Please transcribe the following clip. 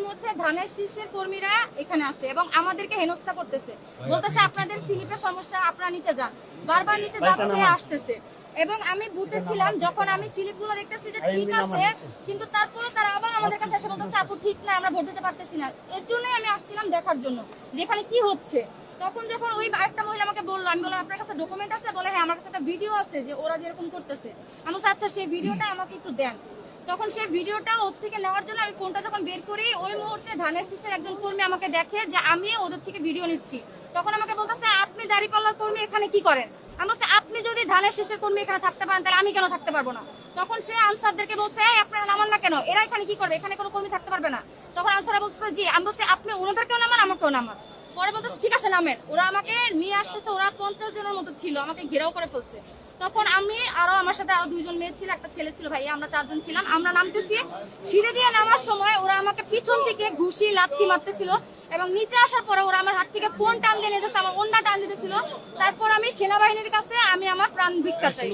মধ্যে ধানের শীর্ষের কর্মীরা এখানে আছে এবং আমাদেরকে হেনস্থা করতেছে, বলতেছে আপনাদের স্লিপের সমস্যা, আপনারা নিচে যান, বারবার নিচে যাচ্ছে আসতেছে। এবং আমি বুথে ছিলাম, যখন আমি স্লিপগুলো দেখতেছি যে ঠিক আছে, কিন্তু তারপরে তারা আবার আমাদের কাছে এসে বলতেছে আপু ঠিক না, আমরা ভোট দিতে পারতেছি না। এর জন্যই আমি আসছিলাম দেখার জন্য যেখানে কি হচ্ছে। তখন যখন ওই একটা মহিলা আমাকে বললো, আমি বললাম আপনার কাছে ডকুমেন্ট আছে? বলে হ্যাঁ আমার কাছে একটা ভিডিও আছে যে ওরা যেরকম করতেছে। আমি বলছি আচ্ছা সেই ভিডিওটা আমাকে একটু দেন। তখন সেই ভিডিওটা ওর থেকে নেওয়ার জন্য আমি ফোনটা যখন বের করি, ওই মুহূর্তে ধানের শীষের একজন কর্মী আমাকে দেখে যে আমি ওদের থেকে ভিডিও নিচ্ছি। তখন আমাকে বলতেছে আপনি দাঁড়িপাল্লার কর্মী এখানে কি করেন? আমি বলছি আপনি যদি ধানের শীষের কর্মী এখানে থাকতে পারেন তাহলে আমি কেন থাকতে পারবো না? তখন সে আনসারদেরকে বলছে এই আপনারা নামান না কেন, এরা এখানে কি করবে, এখানে কোনো কর্মী থাকতে পারবে না। তখন আনসাররা বলছে জি। আমি বলছি আপনি ওনাদেরকেও নামান আমাকেও নামান। পরে বলতেছে ঠিক আছে নামেন। ওরা আমাকে নিয়ে আসতেছে, ওরা 50 জনের মতো ছিল, আমাকে ঘেরাও করে ফেলছে। তখন আমি আরো আমার সাথে আরো 2 জন মেয়ে ছিল, একটা ছেলে ছিল, ভাই আমরা 4 জন ছিলাম। আমরা নামতেছি, সিঁড়ি দিয়ে নামার সময় ওরা আমাকে পিছন থেকে ঘুষি লাথি মারতেছিল এবং নিচে আসার পরে ওরা আমার হাত থেকে ফোন টান দিয়ে নিতেছে, আমার ওন্না টান দিতেছিল। তারপর আমি সেনাবাহিনীর কাছে আমি আমার প্রাণ ভিক্ষা চাই।